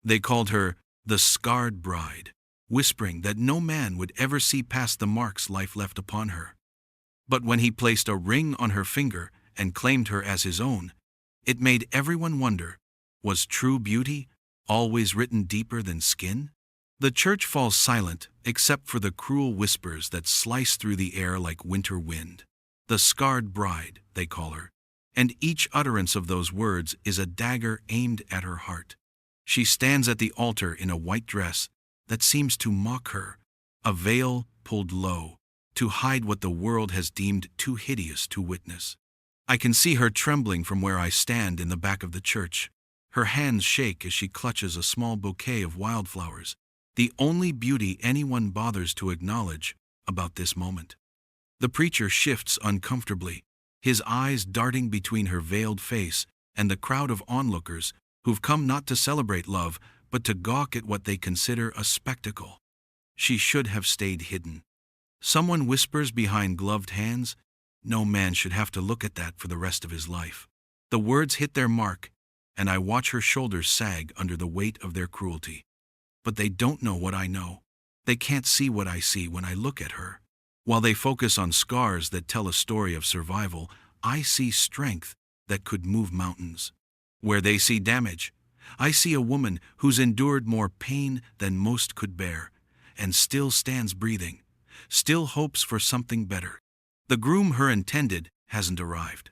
They called her the scarred bride, whispering that no man would ever see past the marks life left upon her. But when he placed a ring on her finger and claimed her as his own, it made everyone wonder, was true beauty always written deeper than skin? The church falls silent except for the cruel whispers that slice through the air like winter wind. The scarred bride, they call her, and each utterance of those words is a dagger aimed at her heart. She stands at the altar in a white dress that seems to mock her, a veil pulled low, to hide what the world has deemed too hideous to witness. I can see her trembling from where I stand in the back of the church. Her hands shake as she clutches a small bouquet of wildflowers, the only beauty anyone bothers to acknowledge about this moment. The preacher shifts uncomfortably, his eyes darting between her veiled face and the crowd of onlookers who've come not to celebrate love, but to gawk at what they consider a spectacle. She should have stayed hidden. Someone whispers behind gloved hands, "No man should have to look at that for the rest of his life." The words hit their mark, and I watch her shoulders sag under the weight of their cruelty. But they don't know what I know. They can't see what I see when I look at her. While they focus on scars that tell a story of survival, I see strength that could move mountains. Where they see damage, I see a woman who's endured more pain than most could bear, and still stands breathing, still hopes for something better. The groom her intended hasn't arrived.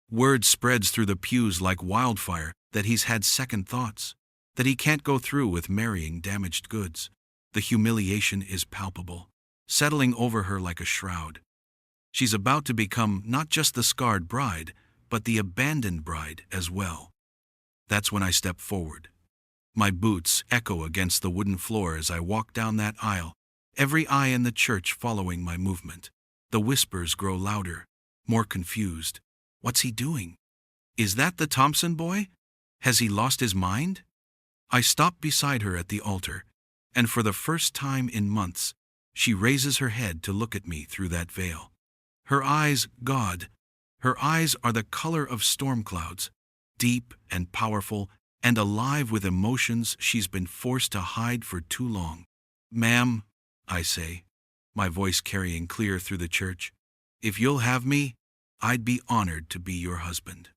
Word spreads through the pews like wildfire that he's had second thoughts, that he can't go through with marrying damaged goods. The humiliation is palpable, settling over her like a shroud. She's about to become not just the scarred bride, but the abandoned bride as well. That's when I step forward. My boots echo against the wooden floor as I walk down that aisle, every eye in the church following my movement. The whispers grow louder, more confused. What's he doing? Is that the Thompson boy? Has he lost his mind? I stop beside her at the altar, and for the first time in months, she raises her head to look at me through that veil. Her eyes, God, her eyes are the color of storm clouds, deep and powerful and alive with emotions she's been forced to hide for too long. "Ma'am," I say, my voice carrying clear through the church, "if you'll have me, I'd be honored to be your husband."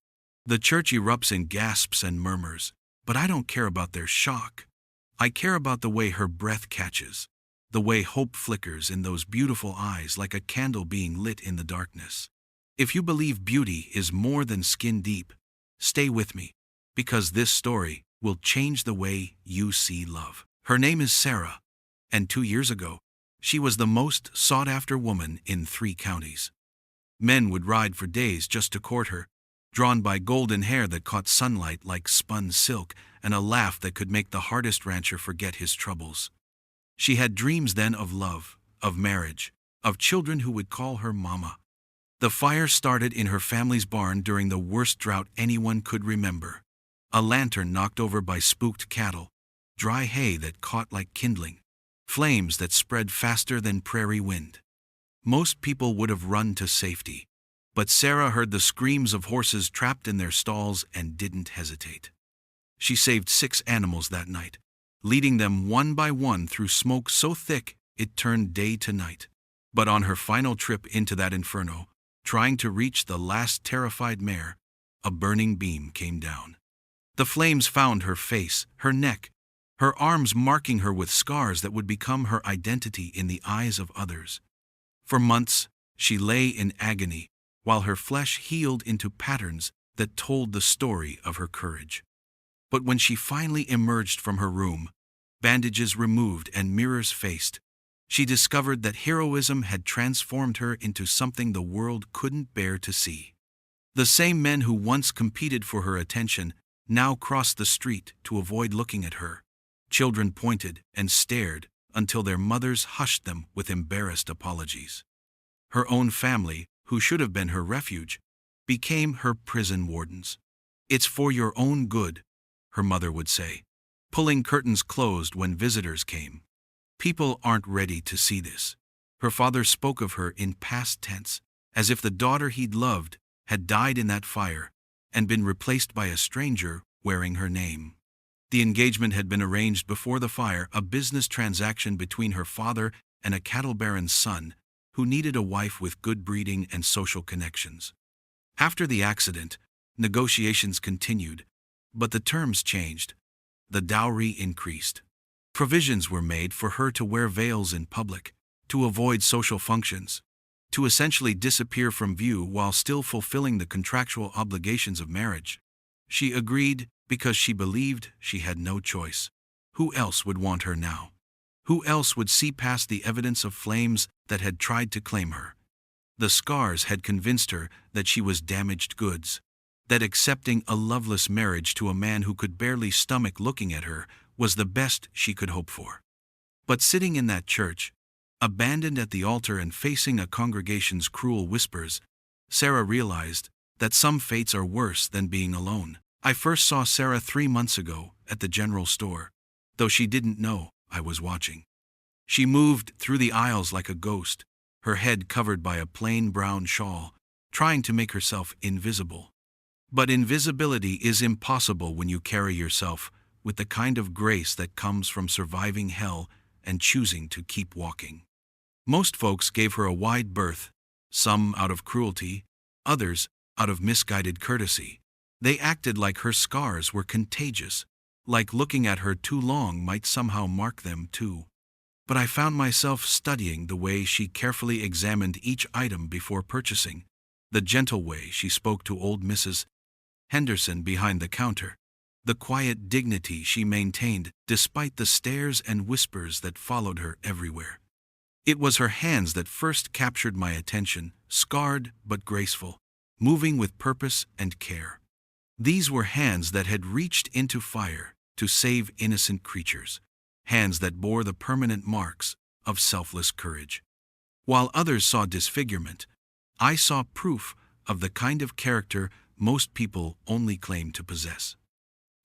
The church erupts in gasps and murmurs, but I don't care about their shock. I care about the way her breath catches, the way hope flickers in those beautiful eyes like a candle being lit in the darkness. If you believe beauty is more than skin deep, stay with me, because this story will change the way you see love. Her name is Sarah, and 2 years ago, she was the most sought-after woman in 3 counties. Men would ride for days just to court her, drawn by golden hair that caught sunlight like spun silk and a laugh that could make the hardest rancher forget his troubles. She had dreams then of love, of marriage, of children who would call her mama. The fire started in her family's barn during the worst drought anyone could remember. A lantern knocked over by spooked cattle, dry hay that caught like kindling, flames that spread faster than prairie wind. Most people would have run to safety, but Sarah heard the screams of horses trapped in their stalls and didn't hesitate. She saved 6 animals that night, leading them one by one through smoke so thick it turned day to night. But on her final trip into that inferno, trying to reach the last terrified mare, a burning beam came down. The flames found her face, her neck, her arms marking her with scars that would become her identity in the eyes of others. For months, she lay in agony, while her flesh healed into patterns that told the story of her courage. But when she finally emerged from her room, bandages removed and mirrors faced, she discovered that heroism had transformed her into something the world couldn't bear to see. The same men who once competed for her attention now crossed the street to avoid looking at her. Children pointed and stared until their mothers hushed them with embarrassed apologies. Her own family, who should have been her refuge, became her prison wardens. "It's for your own good," her mother would say, pulling curtains closed when visitors came. "People aren't ready to see this." Her father spoke of her in past tense, as if the daughter he'd loved had died in that fire and been replaced by a stranger wearing her name. The engagement had been arranged before the fire, a business transaction between her father and a cattle baron's son, who needed a wife with good breeding and social connections. After the accident, negotiations continued, but the terms changed. The dowry increased. Provisions were made for her to wear veils in public, to avoid social functions, to essentially disappear from view while still fulfilling the contractual obligations of marriage. She agreed because she believed she had no choice. Who else would want her now? Who else would see past the evidence of flames that had tried to claim her? The scars had convinced her that she was damaged goods, that accepting a loveless marriage to a man who could barely stomach looking at her was the best she could hope for. But sitting in that church, abandoned at the altar and facing a congregation's cruel whispers, Sarah realized that some fates are worse than being alone. I first saw Sarah 3 months ago at the general store, though she didn't know I was watching. She moved through the aisles like a ghost, her head covered by a plain brown shawl, trying to make herself invisible. But invisibility is impossible when you carry yourself with the kind of grace that comes from surviving hell and choosing to keep walking. Most folks gave her a wide berth, some out of cruelty, others out of misguided courtesy. They acted like her scars were contagious, like looking at her too long might somehow mark them too. But I found myself studying the way she carefully examined each item before purchasing, the gentle way she spoke to old Mrs. Henderson behind the counter, the quiet dignity she maintained despite the stares and whispers that followed her everywhere. It was her hands that first captured my attention, scarred but graceful, moving with purpose and care. These were hands that had reached into fire to save innocent creatures, hands that bore the permanent marks of selfless courage. While others saw disfigurement, I saw proof of the kind of character most people only claim to possess.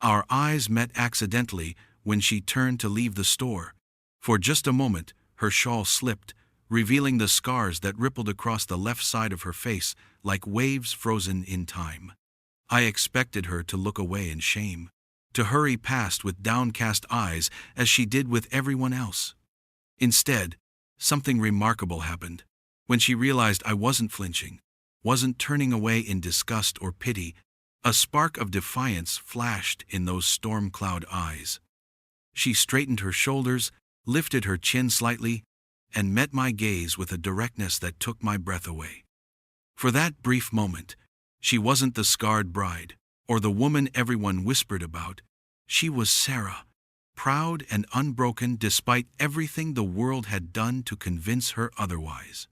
Our eyes met accidentally when she turned to leave the store. For just a moment, her shawl slipped, revealing the scars that rippled across the left side of her face like waves frozen in time. I expected her to look away in shame, to hurry past with downcast eyes as she did with everyone else. Instead, something remarkable happened. When she realized I wasn't flinching, wasn't turning away in disgust or pity, a spark of defiance flashed in those storm cloud eyes. She straightened her shoulders, lifted her chin slightly, and met my gaze with a directness that took my breath away. For that brief moment, she wasn't the scarred bride, or the woman everyone whispered about. She was Sarah, proud and unbroken despite everything the world had done to convince her otherwise.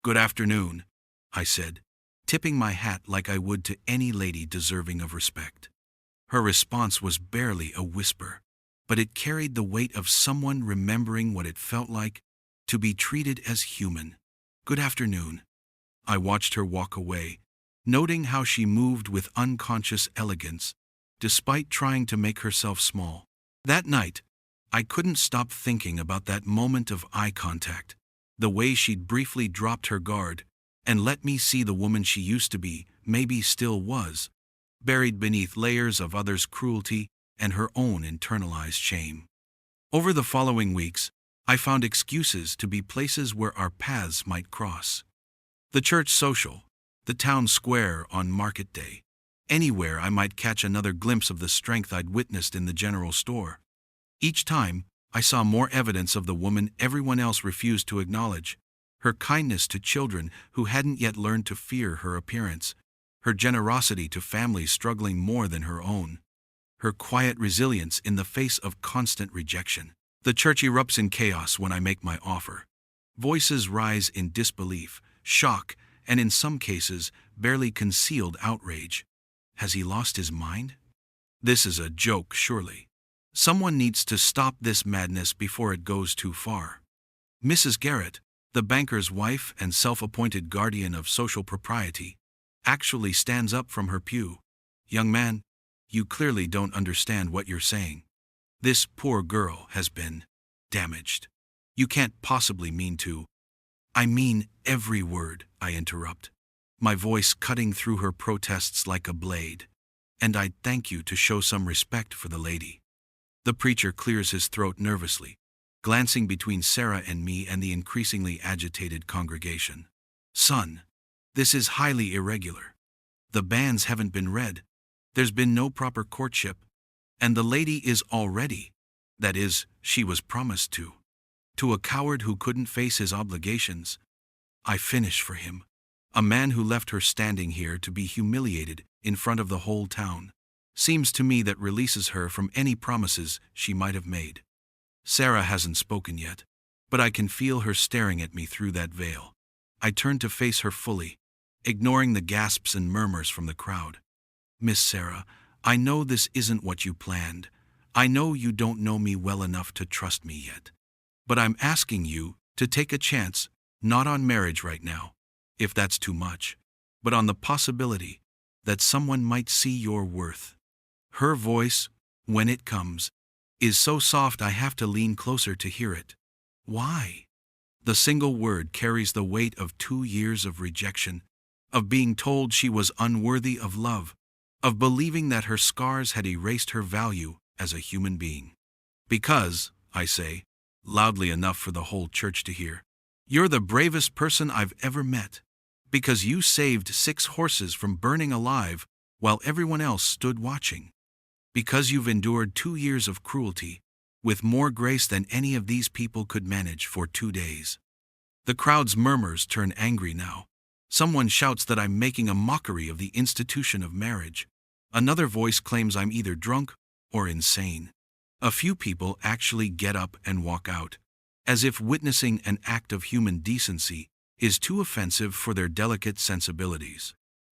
"Good afternoon," I said, tipping my hat like I would to any lady deserving of respect. Her response was barely a whisper, but it carried the weight of someone remembering what it felt like to be treated as human. "Good afternoon." I watched her walk away, noting how she moved with unconscious elegance, despite trying to make herself small. That night, I couldn't stop thinking about that moment of eye contact, the way she'd briefly dropped her guard and let me see the woman she used to be, maybe still was, buried beneath layers of others' cruelty and her own internalized shame. Over the following weeks, I found excuses to be places where our paths might cross. The church social, the town square on market day, anywhere I might catch another glimpse of the strength I'd witnessed in the general store. Each time, I saw more evidence of the woman everyone else refused to acknowledge, her kindness to children who hadn't yet learned to fear her appearance, her generosity to families struggling more than her own, her quiet resilience in the face of constant rejection. The church erupts in chaos when I make my offer. Voices rise in disbelief, shock, and in some cases, barely concealed outrage. Has he lost his mind? This is a joke, surely. Someone needs to stop this madness before it goes too far. Mrs. Garrett, the banker's wife and self-appointed guardian of social propriety, actually stands up from her pew. "Young man, you clearly don't understand what you're saying. This poor girl has been damaged. You can't possibly mean to—" "I mean every word," I interrupt, my voice cutting through her protests like a blade. "And I'd thank you to show some respect for the lady. The preacher clears his throat nervously, glancing between Sarah and me and the increasingly agitated congregation. Son, this is highly irregular. The banns haven't been read, there's been no proper courtship, and the lady is already, that is, she was promised to. To a coward who couldn't face his obligations, I finish for him. A man who left her standing here to be humiliated in front of the whole town. Seems to me that releases her from any promises she might have made. Sarah hasn't spoken yet, but I can feel her staring at me through that veil. I turn to face her fully, ignoring the gasps and murmurs from the crowd. Miss Sarah, I know this isn't what you planned. I know you don't know me well enough to trust me yet. But I'm asking you to take a chance, not on marriage right now, if that's too much, but on the possibility that someone might see your worth. Her voice, when it comes, is so soft I have to lean closer to hear it. Why? The single word carries the weight of 2 years of rejection, of being told she was unworthy of love, of believing that her scars had erased her value as a human being. Because, I say, loudly enough for the whole church to hear, you're the bravest person I've ever met. Because you saved 6 horses from burning alive while everyone else stood watching. Because you've endured 2 years of cruelty, with more grace than any of these people could manage for 2 days. The crowd's murmurs turn angry now. Someone shouts that I'm making a mockery of the institution of marriage. Another voice claims I'm either drunk or insane. A few people actually get up and walk out, as if witnessing an act of human decency is too offensive for their delicate sensibilities.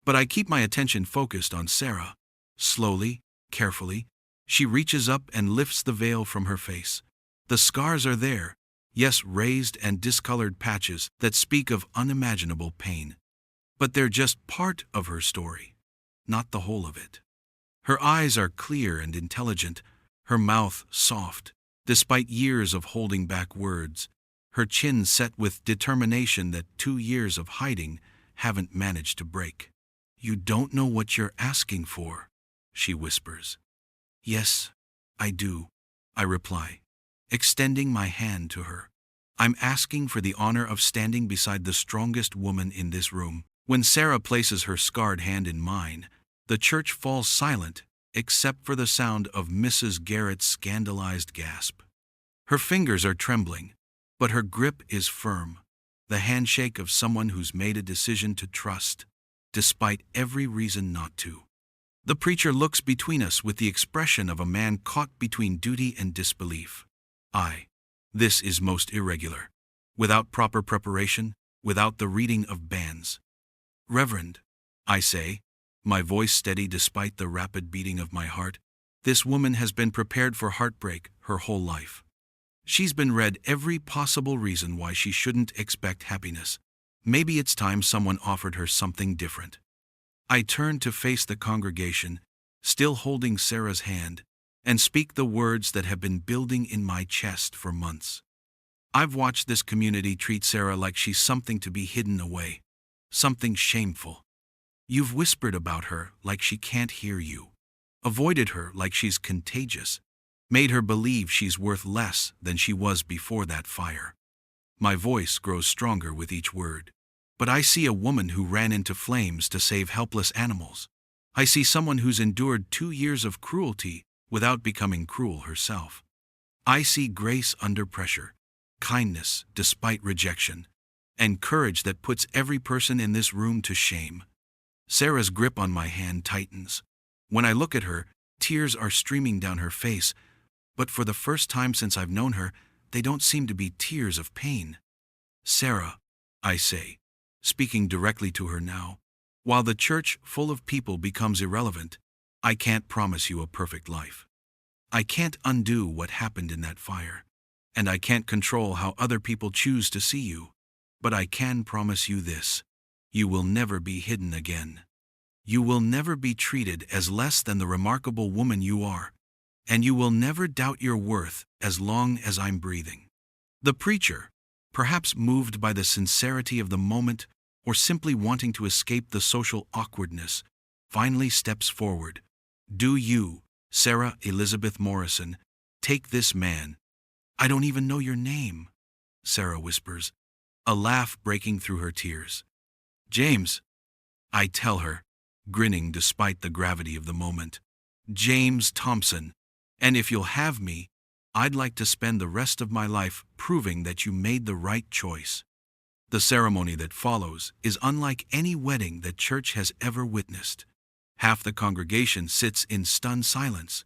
But I keep my attention focused on Sarah. Slowly, carefully, she reaches up and lifts the veil from her face. The scars are there, yes, raised and discolored patches that speak of unimaginable pain. But they're just part of her story, not the whole of it. Her eyes are clear and intelligent, her mouth soft, despite years of holding back words, her chin set with determination that 2 years of hiding haven't managed to break. You don't know what you're asking for, she whispers. Yes, I do, I reply, extending my hand to her. I'm asking for the honor of standing beside the strongest woman in this room. When Sarah places her scarred hand in mine, the church falls silent, except for the sound of Mrs. Garrett's scandalized gasp. Her fingers are trembling, but her grip is firm, the handshake of someone who's made a decision to trust, despite every reason not to. The preacher looks between us with the expression of a man caught between duty and disbelief. This is most irregular. Without proper preparation, without the reading of banns. Reverend, I say, my voice steady despite the rapid beating of my heart, this woman has been prepared for heartbreak her whole life. She's been read every possible reason why she shouldn't expect happiness. Maybe it's time someone offered her something different. I turn to face the congregation, still holding Sarah's hand, and speak the words that have been building in my chest for months. I've watched this community treat Sarah like she's something to be hidden away, something shameful. You've whispered about her like she can't hear you, avoided her like she's contagious, made her believe she's worth less than she was before that fire. My voice grows stronger with each word. But I see a woman who ran into flames to save helpless animals. I see someone who's endured 2 years of cruelty without becoming cruel herself. I see grace under pressure, kindness despite rejection, and courage that puts every person in this room to shame. Sarah's grip on my hand tightens. When I look at her, tears are streaming down her face, but for the first time since I've known her, they don't seem to be tears of pain. Sarah, I say, speaking directly to her now, while the church full of people becomes irrelevant, I can't promise you a perfect life. I can't undo what happened in that fire, and I can't control how other people choose to see you. But I can promise you this: you will never be hidden again. You will never be treated as less than the remarkable woman you are, and you will never doubt your worth as long as I'm breathing. The preacher, perhaps moved by the sincerity of the moment or simply wanting to escape the social awkwardness, finally steps forward. Do you, Sarah Elizabeth Morrison, Take this man. I don't even know your name, Sarah whispers, a laugh breaking through her tears. James, I tell her, grinning despite the gravity of the moment. James Thompson. And if you'll have me, I'd like to spend the rest of my life proving that you made the right choice. The ceremony that follows is unlike any wedding that church has ever witnessed. Half the congregation sits in stunned silence.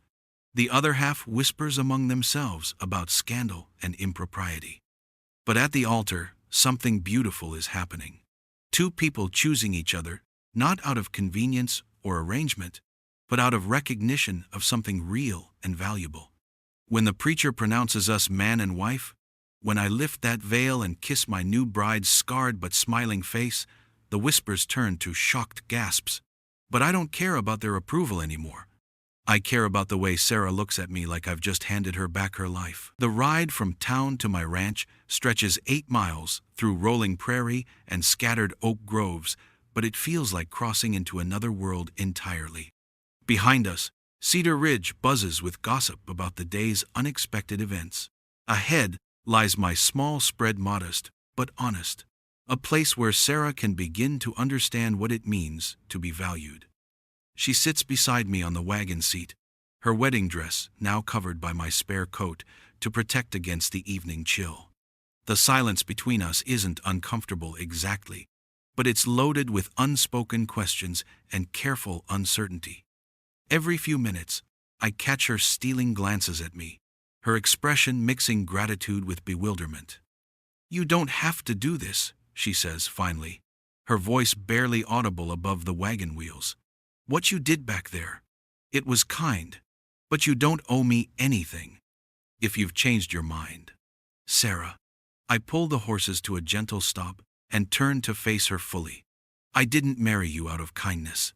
The other half whispers among themselves about scandal and impropriety. But at the altar, something beautiful is happening. Two people choosing each other, not out of convenience or arrangement, but out of recognition of something real and valuable. When the preacher pronounces us man and wife, when I lift that veil and kiss my new bride's scarred but smiling face, the whispers turn to shocked gasps. But I don't care about their approval anymore. I care about the way Sarah looks at me like I've just handed her back her life. The ride from town to my ranch stretches 8 miles through rolling prairie and scattered oak groves, but it feels like crossing into another world entirely. Behind us, Cedar Ridge buzzes with gossip about the day's unexpected events. Ahead lies my small spread, modest but honest, a place where Sarah can begin to understand what it means to be valued. She sits beside me on the wagon seat, her wedding dress now covered by my spare coat to protect against the evening chill. The silence between us isn't uncomfortable exactly, but it's loaded with unspoken questions and careful uncertainty. Every few minutes, I catch her stealing glances at me, her expression mixing gratitude with bewilderment. "You don't have to do this," she says finally, her voice barely audible above the wagon wheels. "What you did back there, it was kind, but you don't owe me anything. If you've changed your mind." Sarah. I pull the horses to a gentle stop and turn to face her fully. "I didn't marry you out of kindness.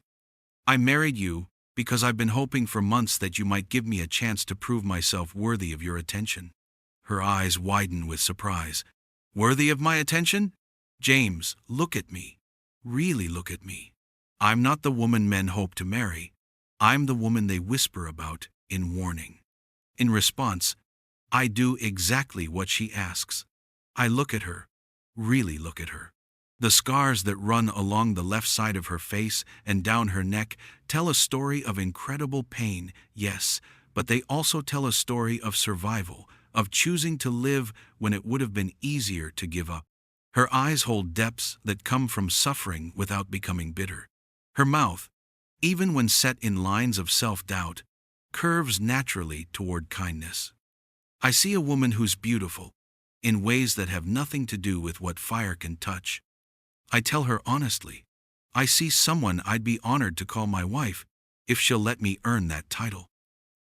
I married you because I've been hoping for months that you might give me a chance to prove myself worthy of your attention." Her eyes widen with surprise. "Worthy of my attention? James, look at me. Really look at me. I'm not the woman men hope to marry. I'm the woman they whisper about in warning." In response, I do exactly what she asks. I look at her, really look at her. The scars that run along the left side of her face and down her neck tell a story of incredible pain, yes, but they also tell a story of survival, of choosing to live when it would have been easier to give up. Her eyes hold depths that come from suffering without becoming bitter. Her mouth, even when set in lines of self-doubt, curves naturally toward kindness. I see a woman who's beautiful, in ways that have nothing to do with what fire can touch. I tell her honestly, I see someone I'd be honored to call my wife, if she'll let me earn that title.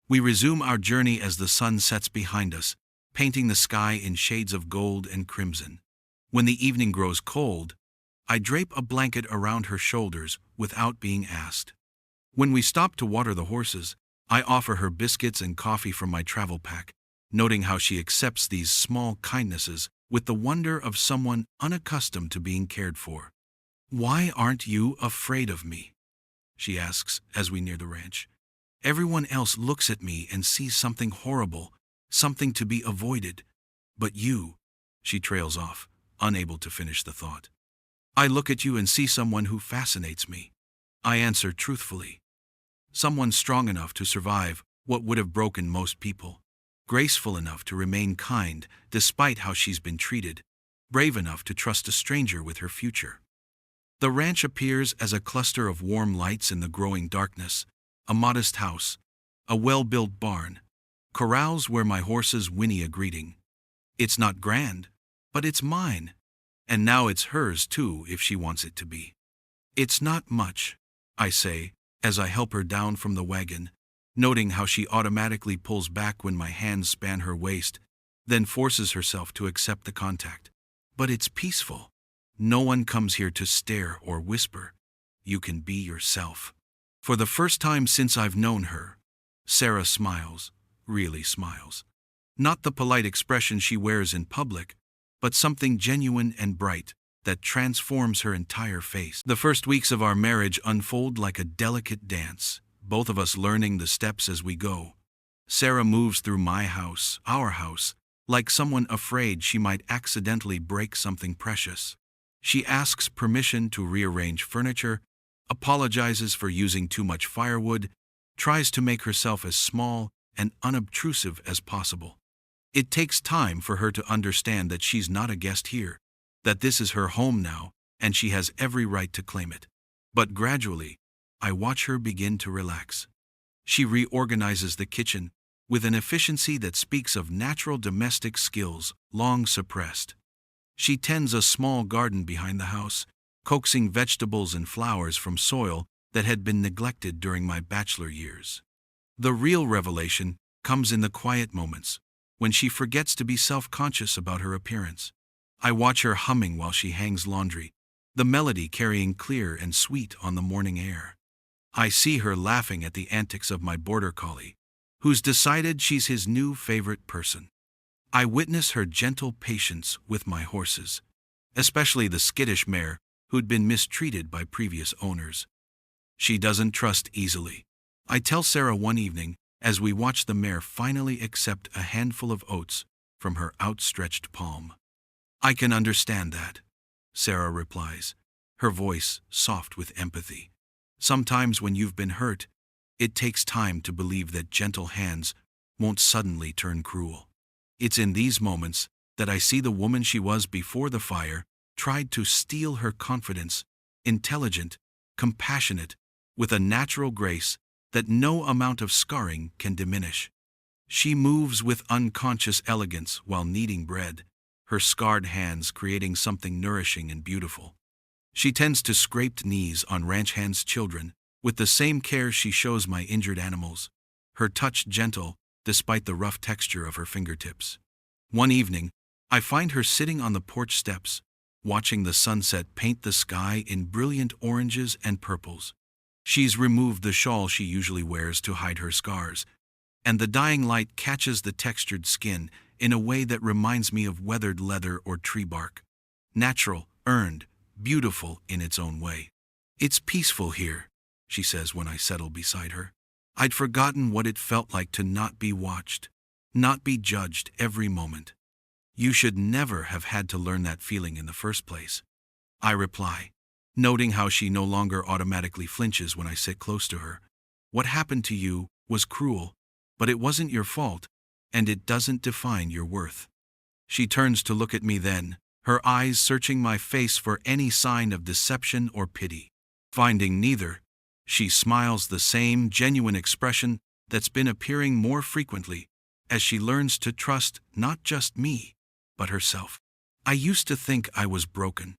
We resume our journey as the sun sets behind us, painting the sky in shades of gold and crimson. When the evening grows cold, I drape a blanket around her shoulders without being asked. When we stop to water the horses, I offer her biscuits and coffee from my travel pack, noting how she accepts these small kindnesses with the wonder of someone unaccustomed to being cared for. "Why aren't you afraid of me?" she asks as we near the ranch. "Everyone else looks at me and sees something horrible, something to be avoided. But you," she trails off, unable to finish the thought. "I look at you and see someone who fascinates me." I answer truthfully. Someone strong enough to survive what would have broken most people. Graceful enough to remain kind despite how she's been treated. Brave enough to trust a stranger with her future. The ranch appears as a cluster of warm lights in the growing darkness. A modest house, a well-built barn, corrals where my horses whinny a greeting. It's not grand, but it's mine. And now it's hers too if she wants it to be. "It's not much," I say, as I help her down from the wagon, noting how she automatically pulls back when my hands span her waist, then forces herself to accept the contact. "But it's peaceful. No one comes here to stare or whisper. You can be yourself." For the first time since I've known her, Sarah smiles, really smiles. Not the polite expression she wears in public, but something genuine and bright that transforms her entire face. The first weeks of our marriage unfold like a delicate dance, both of us learning the steps as we go. Sarah moves through my house, our house, like someone afraid she might accidentally break something precious. She asks permission to rearrange furniture, apologizes for using too much firewood, tries to make herself as small and unobtrusive as possible. It takes time for her to understand that she's not a guest here, that this is her home now, and she has every right to claim it. But gradually, I watch her begin to relax. She reorganizes the kitchen with an efficiency that speaks of natural domestic skills long suppressed. She tends a small garden behind the house, coaxing vegetables and flowers from soil that had been neglected during my bachelor years. The real revelation comes in the quiet moments, when she forgets to be self-conscious about her appearance. I watch her humming while she hangs laundry, the melody carrying clear and sweet on the morning air. I see her laughing at the antics of my border collie, who's decided she's his new favorite person. I witness her gentle patience with my horses, especially the skittish mare who'd been mistreated by previous owners. She doesn't trust easily. I tell Sarah one evening, as we watch the mare finally accept a handful of oats from her outstretched palm. "I can understand that," Sarah replies, her voice soft with empathy. "Sometimes when you've been hurt, it takes time to believe that gentle hands won't suddenly turn cruel. It's in these moments that I see the woman she was before the fire tried to steal her confidence, intelligent, compassionate, with a natural grace that no amount of scarring can diminish. She moves with unconscious elegance while kneading bread, her scarred hands creating something nourishing and beautiful. She tends to scraped knees on ranch hands' children with the same care she shows my injured animals, her touch gentle despite the rough texture of her fingertips. One evening, I find her sitting on the porch steps, watching the sunset paint the sky in brilliant oranges and purples. She's removed the shawl she usually wears to hide her scars, and the dying light catches the textured skin in a way that reminds me of weathered leather or tree bark. Natural, earned, beautiful in its own way. "It's peaceful here," she says when I settle beside her. "I'd forgotten what it felt like to not be watched, not be judged every moment." "You should never have had to learn that feeling in the first place," I reply, noting how she no longer automatically flinches when I sit close to her. "What happened to you was cruel, but it wasn't your fault, and it doesn't define your worth." She turns to look at me then, her eyes searching my face for any sign of deception or pity. Finding neither, she smiles the same genuine expression that's been appearing more frequently as she learns to trust not just me, but herself. "I used to think I was broken,"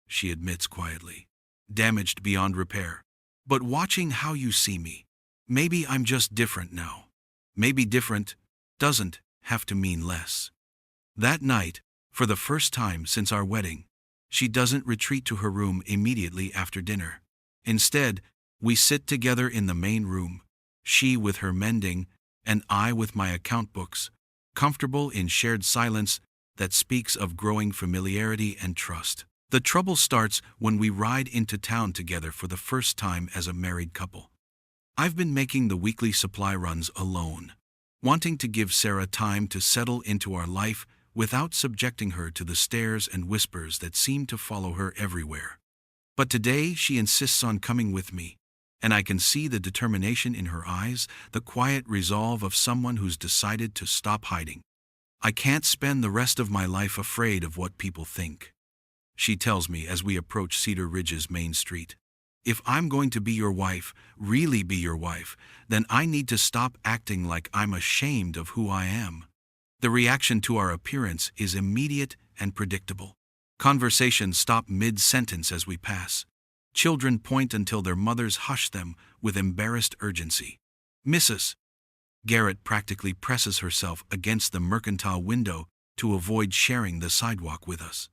she admits quietly, "damaged beyond repair. But watching how you see me, maybe I'm just different now. Maybe different doesn't have to mean less." That night, for the first time since our wedding, she doesn't retreat to her room immediately after dinner. Instead, we sit together in the main room, she with her mending, and I with my account books, comfortable in shared silence that speaks of growing familiarity and trust. The trouble starts when we ride into town together for the first time as a married couple. I've been making the weekly supply runs alone, wanting to give Sarah time to settle into our life without subjecting her to the stares and whispers that seem to follow her everywhere. But today she insists on coming with me, and I can see the determination in her eyes, the quiet resolve of someone who's decided to stop hiding. "I can't spend the rest of my life afraid of what people think," she tells me as we approach Cedar Ridge's main street. "If I'm going to be your wife, really be your wife, then I need to stop acting like I'm ashamed of who I am." The reaction to our appearance is immediate and predictable. Conversations stop mid-sentence as we pass. Children point until their mothers hush them with embarrassed urgency. "Mrs. Garrett practically presses herself against the mercantile window to avoid sharing the sidewalk with us.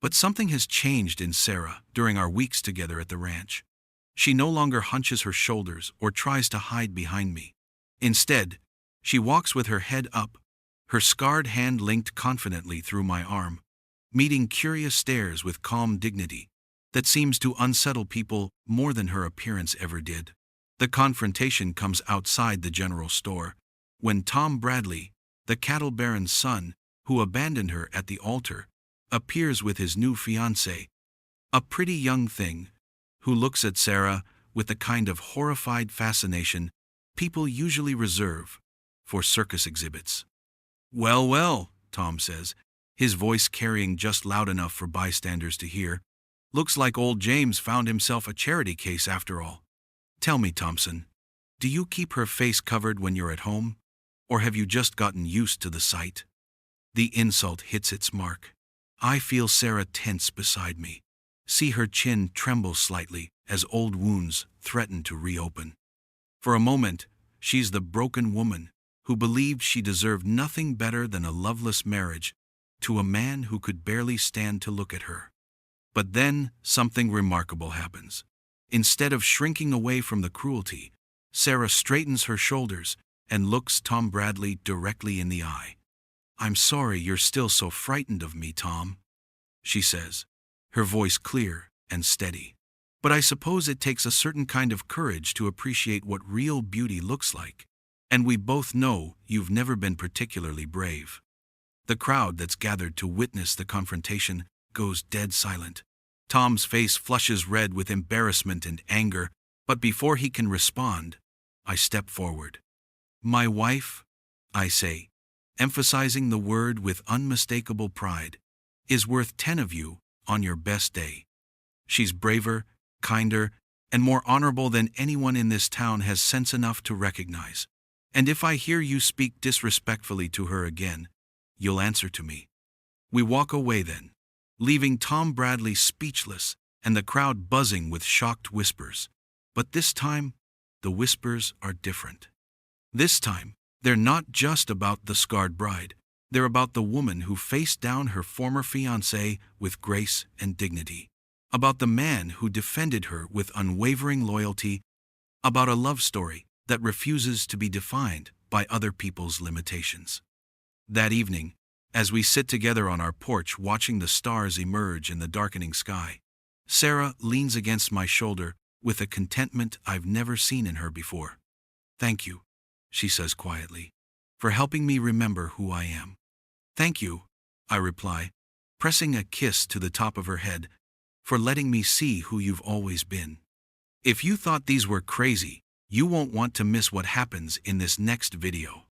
But something has changed in Sarah during our weeks together at the ranch. She no longer hunches her shoulders or tries to hide behind me. Instead, she walks with her head up, her scarred hand linked confidently through my arm, meeting curious stares with calm dignity that seems to unsettle people more than her appearance ever did. The confrontation comes outside the general store, when Tom Bradley, the cattle baron's son, who abandoned her at the altar, appears with his new fiancée, a pretty young thing, who looks at Sarah with the kind of horrified fascination people usually reserve for circus exhibits. "Well, well," Tom says, his voice carrying just loud enough for bystanders to hear, "looks like old James found himself a charity case after all. Tell me, Thompson, do you keep her face covered when you're at home, or have you just gotten used to the sight?" The insult hits its mark. I feel Sarah tense beside me, see her chin tremble slightly as old wounds threaten to reopen. For a moment, she's the broken woman who believed she deserved nothing better than a loveless marriage to a man who could barely stand to look at her. But then something remarkable happens. Instead of shrinking away from the cruelty, Sarah straightens her shoulders and looks Tom Bradley directly in the eye. "I'm sorry you're still so frightened of me, Tom," she says, her voice clear and steady. "But I suppose it takes a certain kind of courage to appreciate what real beauty looks like. And we both know you've never been particularly brave." The crowd that's gathered to witness the confrontation goes dead silent. Tom's face flushes red with embarrassment and anger, but before he can respond, I step forward. "My wife," I say, emphasizing the word with unmistakable pride, "is worth 10 of you on your best day. She's braver, kinder, and more honorable than anyone in this town has sense enough to recognize. And if I hear you speak disrespectfully to her again, you'll answer to me." We walk away then, leaving Tom Bradley speechless and the crowd buzzing with shocked whispers. But this time, the whispers are different. This time, they're not just about the scarred bride. They're about the woman who faced down her former fiancé with grace and dignity. About the man who defended her with unwavering loyalty. About a love story that refuses to be defined by other people's limitations. That evening, as we sit together on our porch watching the stars emerge in the darkening sky, Sarah leans against my shoulder with a contentment I've never seen in her before. "Thank you," she says quietly, "for helping me remember who I am." "Thank you," I reply, pressing a kiss to the top of her head, "for letting me see who you've always been." If you thought these were crazy, you won't want to miss what happens in this next video.